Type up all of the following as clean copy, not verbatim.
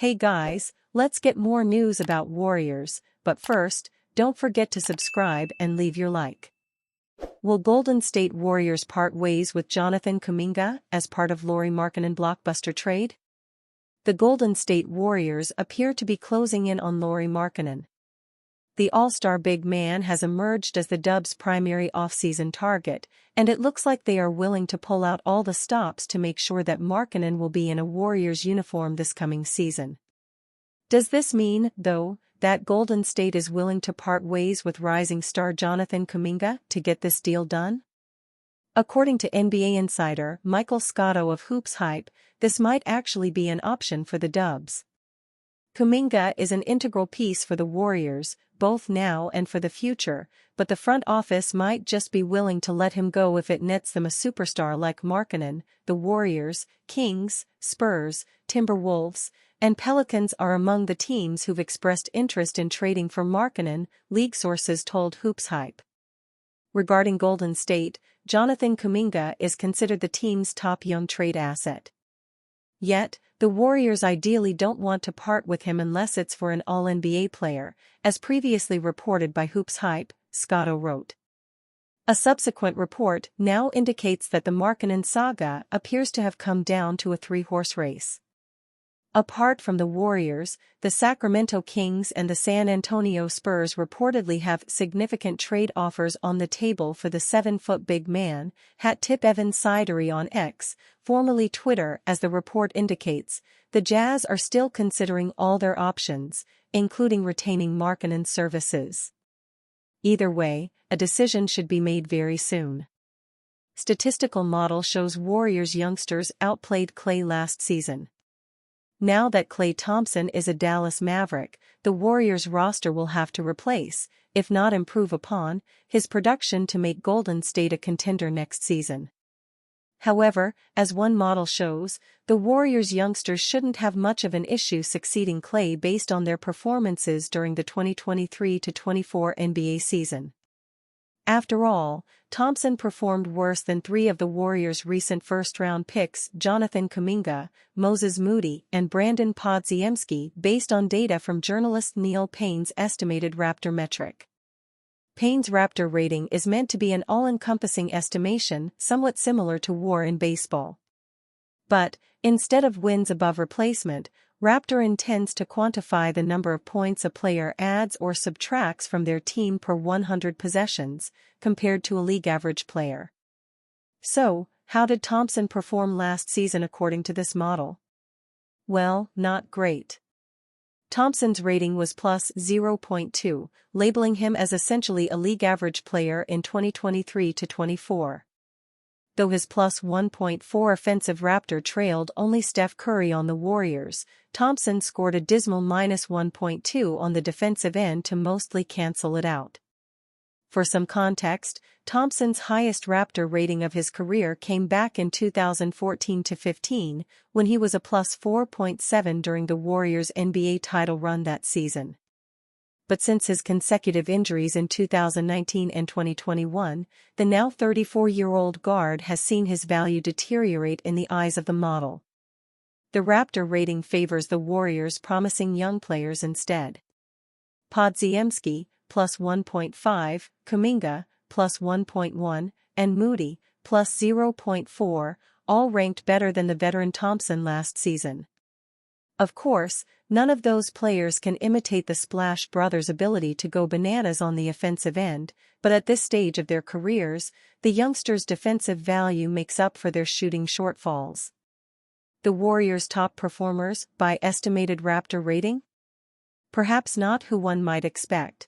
Hey guys, let's get more news about Warriors, but first, don't forget to subscribe and leave your like. Will Golden State Warriors part ways with Jonathan Kuminga as part of Lauri Markkanen blockbuster trade? The Golden State Warriors appear to be closing in on Lauri Markkanen. The All-Star big man has emerged as the Dubs' primary offseason target, and it looks like they are willing to pull out all the stops to make sure that Markkanen will be in a Warriors uniform this coming season. Does this mean, though, that Golden State is willing to part ways with rising star Jonathan Kuminga to get this deal done? According to NBA insider Michael Scotto of Hoops Hype, this might actually be an option for the Dubs. Kuminga is an integral piece for the Warriors, both now and for the future, but the front office might just be willing to let him go if it nets them a superstar like Markkanen. The Warriors, Kings, Spurs, Timberwolves, and Pelicans are among the teams who've expressed interest in trading for Markkanen, league sources told Hoops Hype. Regarding Golden State, Jonathan Kuminga is considered the team's top young trade asset. Yet, the Warriors ideally don't want to part with him unless it's for an All-NBA player, as previously reported by Hoops Hype, Scotto wrote. A subsequent report now indicates that the Markkanen saga appears to have come down to a three-horse race. Apart from the Warriors, the Sacramento Kings and the San Antonio Spurs reportedly have significant trade offers on the table for the 7-foot big man, hat tip Evan Sidery on X, formerly Twitter. As the report indicates, the Jazz are still considering all their options, including retaining Markkanen's services. Either way, a decision should be made very soon. Statistical model shows Warriors youngsters outplayed Klay last season. Now that Klay Thompson is a Dallas Maverick, the Warriors roster will have to replace, if not improve upon, his production to make Golden State a contender next season. However, as one model shows, the Warriors youngsters shouldn't have much of an issue succeeding Klay based on their performances during the 2023-24 NBA season. After all, Thompson performed worse than three of the Warriors' recent first-round picks, Jonathan Kuminga, Moses Moody, and Brandon Podziemski, based on data from journalist Neil Payne's estimated Raptor metric. Payne's Raptor rating is meant to be an all-encompassing estimation, somewhat similar to WAR in baseball. But, instead of wins above replacement, Raptor intends to quantify the number of points a player adds or subtracts from their team per 100 possessions, compared to a league average player. So, how did Thompson perform last season according to this model? Well, not great. Thompson's rating was plus 0.2, labeling him as essentially a league average player in 2023-24. Though his plus 1.4 offensive Raptor trailed only Steph Curry on the Warriors, Thompson scored a dismal minus 1.2 on the defensive end to mostly cancel it out. For some context, Thompson's highest Raptor rating of his career came back in 2014-15, when he was a plus 4.7 during the Warriors' NBA title run that season. But since his consecutive injuries in 2019 and 2021, the now 34-year-old guard has seen his value deteriorate in the eyes of the model. The Raptor rating favors the Warriors' promising young players instead. Podziemski, plus 1.5, Kuminga, plus 1.1, and Moody, plus 0.4, all ranked better than the veteran Thompson last season. Of course, none of those players can imitate the Splash Brothers' ability to go bananas on the offensive end, but at this stage of their careers, the youngsters' defensive value makes up for their shooting shortfalls. The Warriors' top performers by estimated Raptor rating? Perhaps not who one might expect.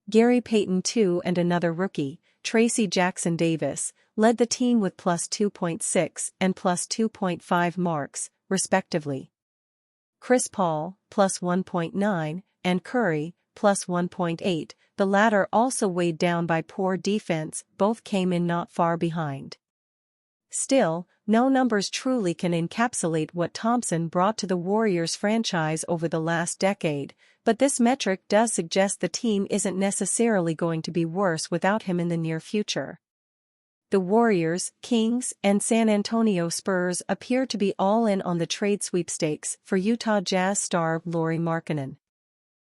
Gary Payton II and another rookie, Tracy Jackson-Davis, led the team with plus 2.6 and plus 2.5 marks, respectively. Chris Paul, plus 1.9, and Curry, plus 1.8, the latter also weighed down by poor defense, both came in not far behind. Still, no numbers truly can encapsulate what Thompson brought to the Warriors franchise over the last decade, but this metric does suggest the team isn't necessarily going to be worse without him in the near future. the Warriors, Kings, and San Antonio Spurs appear to be all in on the trade sweepstakes for Utah Jazz star Lauri Markkanen.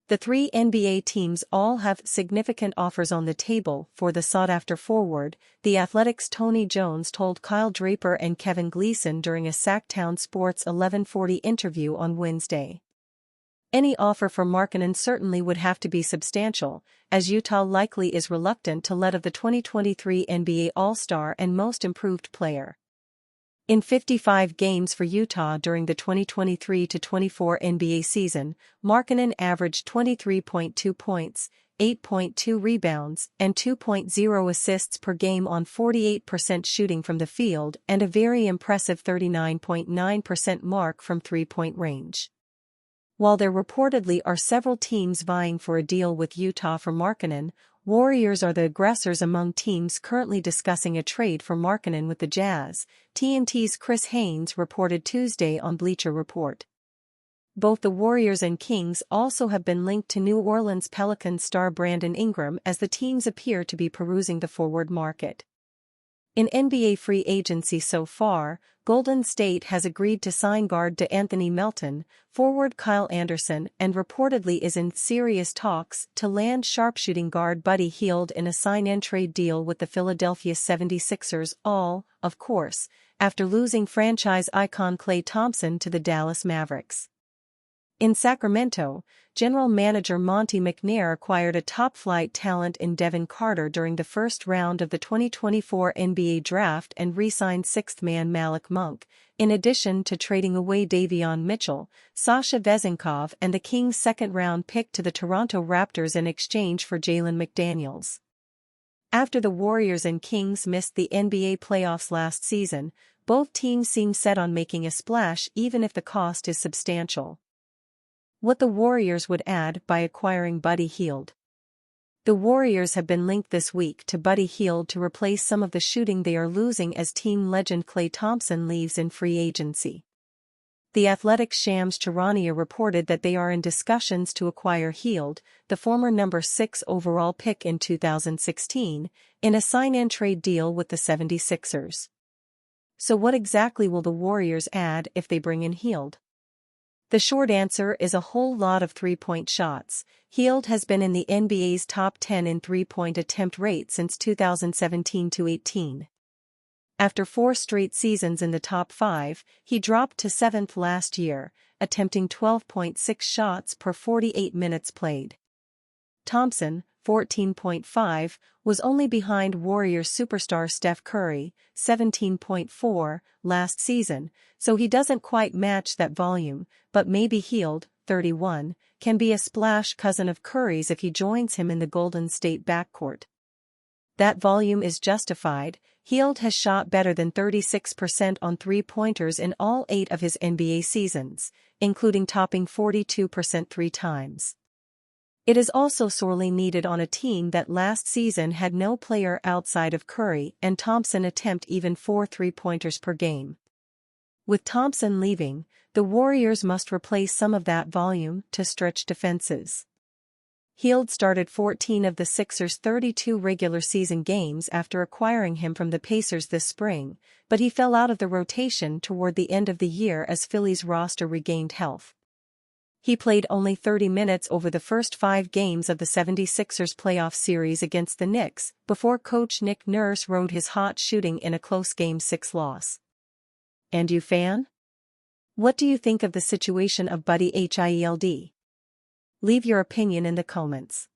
The three NBA teams all have significant offers on the table for the sought-after forward, The Athletic's Tony Jones told Kyle Draper and Kevin Gleason during a Sacktown Sports 1140 interview on Wednesday. Any offer for Markkanen certainly would have to be substantial, as Utah likely is reluctant to let of the 2023 NBA All-Star and Most Improved Player. In 55 games for Utah during the 2023-24 NBA season, Markkanen averaged 23.2 points, 8.2 rebounds, and 2.0 assists per game on 48% shooting from the field and a very impressive 39.9% mark from three-point range. While there reportedly are several teams vying for a deal with Utah for Markkanen, Warriors are the aggressors among teams currently discussing a trade for Markkanen with the Jazz, TNT's Chris Haynes reported Tuesday on Bleacher Report. Both the Warriors and Kings also have been linked to New Orleans Pelicans star Brandon Ingram as the teams appear to be perusing the forward market. In NBA free agency so far, Golden State has agreed to sign guard DeAnthony Melton, forward Kyle Anderson, and reportedly is in serious talks to land sharpshooting guard Buddy Hield in a sign-and-trade deal with the Philadelphia 76ers, all, of course, after losing franchise icon Klay Thompson to the Dallas Mavericks. In Sacramento, General Manager Monte McNair acquired a top-flight talent in Devin Carter during the first round of the 2024 NBA Draft and re-signed sixth man Malik Monk, in addition to trading away Davion Mitchell, Sasha Vezenkov and the Kings' second-round pick to the Toronto Raptors in exchange for Jalen McDaniels. After the Warriors and Kings missed the NBA playoffs last season, both teams seem set on making a splash even if the cost is substantial. What the Warriors would add by acquiring Buddy Hield. The Warriors have been linked this week to Buddy Hield to replace some of the shooting they are losing as team legend Klay Thompson leaves in free agency. The Athletic's Shams Charania reported that they are in discussions to acquire Hield, the former number 6 overall pick in 2016, in a sign-and-trade deal with the 76ers. So what exactly will the Warriors add if they bring in Hield? The short answer is a whole lot of three-point shots. Hield has been in the NBA's top 10 in three-point attempt rate since 2017-18. After 4 straight seasons in the top 5, he dropped to 7th last year, attempting 12.6 shots per 48 minutes played. Thompson, 14.5, was only behind Warriors superstar Steph Curry, 17.4, last season, so he doesn't quite match that volume, but maybe Hield, 31, can be a splash cousin of Curry's if he joins him in the Golden State backcourt. That volume is justified. Hield has shot better than 36% on three-pointers in all 8 of his NBA seasons, including topping 42% 3 times. It is also sorely needed on a team that last season had no player outside of Curry and Thompson attempt even 4 three-pointers per game. With Thompson leaving, the Warriors must replace some of that volume to stretch defenses. Hield started 14 of the Sixers' 32 regular season games after acquiring him from the Pacers this spring, but he fell out of the rotation toward the end of the year as Philly's roster regained health. He played only 30 minutes over the first 5 games of the 76ers playoff series against the Knicks, before coach Nick Nurse rode his hot shooting in a close Game 6 loss. And you fan? What do you think of the situation of Buddy Hield? Leave your opinion in the comments.